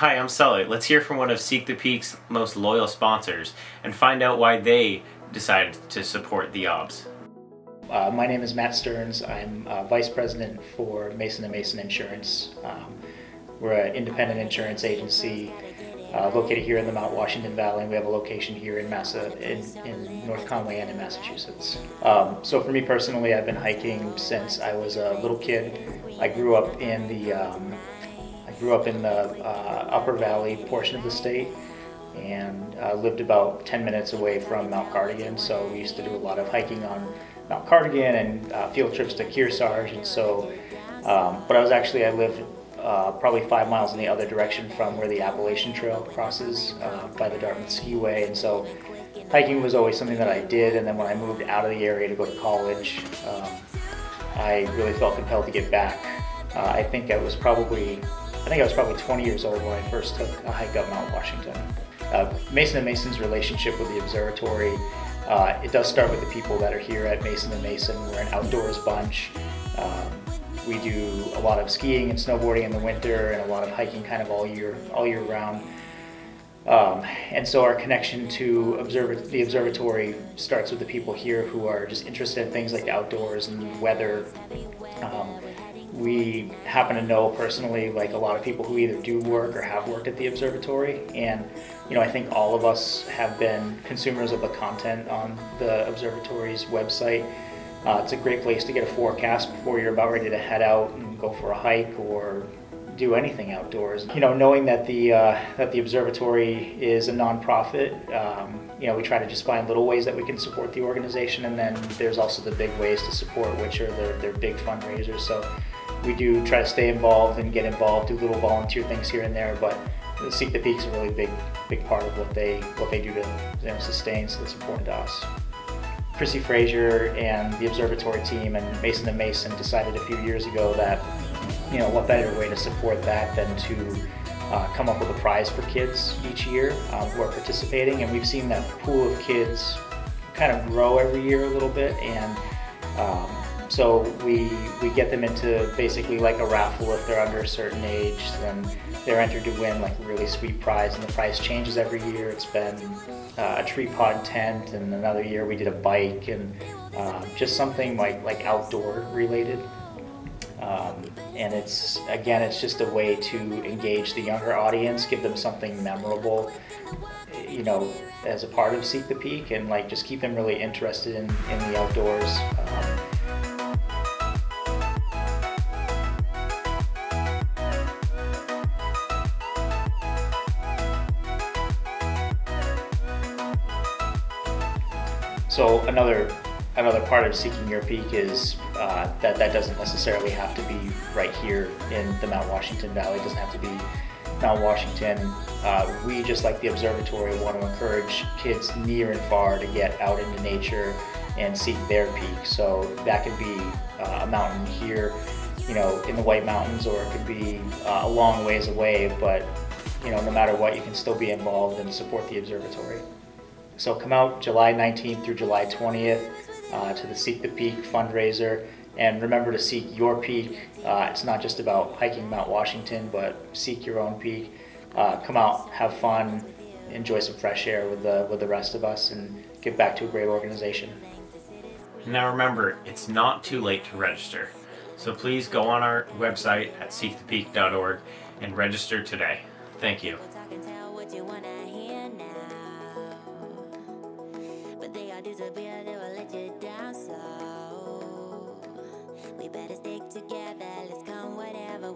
Hi, I'm Sully. Let's hear from one of Seek the Peak's most loyal sponsors and find out why they decided to support the OBS. My name is Matt Stearns. I'm Vice President for Mason & Mason Insurance. We're an independent insurance agency located here in the Mount Washington Valley, and we have a location here in North Conway and in Massachusetts. So for me personally, I've been hiking since I was a little kid. I grew up in the Upper Valley portion of the state, and lived about 10 minutes away from Mount Cardigan. So we used to do a lot of hiking on Mount Cardigan and field trips to Kearsarge. And so, but I lived probably 5 miles in the other direction from where the Appalachian Trail crosses by the Dartmouth Skiway. And so hiking was always something that I did. And then when I moved out of the area to go to college, I really felt compelled to get back. I think I was probably 20 years old when I first took a hike up Mount Washington. Mason & Mason's relationship with the observatory, it does start with the people that are here at Mason & Mason. We're an outdoors bunch. We do a lot of skiing and snowboarding in the winter and a lot of hiking kind of all year round. And so our connection to the observatory starts with the people here who are just interested in things like the outdoors and weather. We happen to know personally like a lot of people who either do work or have worked at the observatory, and I think all of us have been consumers of the content on the observatory's website. It's a great place to get a forecast before you're about ready to head out and go for a hike or do anything outdoors. Knowing that the observatory is a nonprofit, we try to just find little ways that we can support the organization, and then there's also the big ways to support, which are their big fundraisers. So we do try to stay involved and get involved, do little volunteer things here and there, but Seek the Peak is a really big part of what they do to sustain, so that's important to us. Chrissy Frazier and the observatory team and Mason & Mason decided a few years ago that what better way to support that than to come up with a prize for kids each year who are participating, and we've seen that pool of kids kind of grow every year a little bit, and so we get them into basically like a raffle. If they're under a certain age, then they're entered to win like a really sweet prize, and the prize changes every year. It's been a tree pod tent, and another year we did a bike, and just something like outdoor related. And it's just a way to engage the younger audience, give them something memorable, as a part of Seek the Peak, and just keep them really interested in the outdoors. So another part of seeking your peak is that doesn't necessarily have to be right here in the Mount Washington Valley. It doesn't have to be Mount Washington. We, just like the observatory, want to encourage kids near and far to get out into nature and seek their peak. So that could be a mountain here, in the White Mountains, or it could be a long ways away, but no matter what, you can still be involved and support the observatory. So come out July 19th through July 20th to the Seek the Peak fundraiser, and remember to seek your peak. It's not just about hiking Mount Washington, but seek your own peak. Come out, have fun, enjoy some fresh air with the rest of us, and give back to a great organization. Now remember, it's not too late to register. So please go on our website at seekthepeak.org and register today. Thank you. Disappear, they will let you down, so we better stick together. Let's come whatever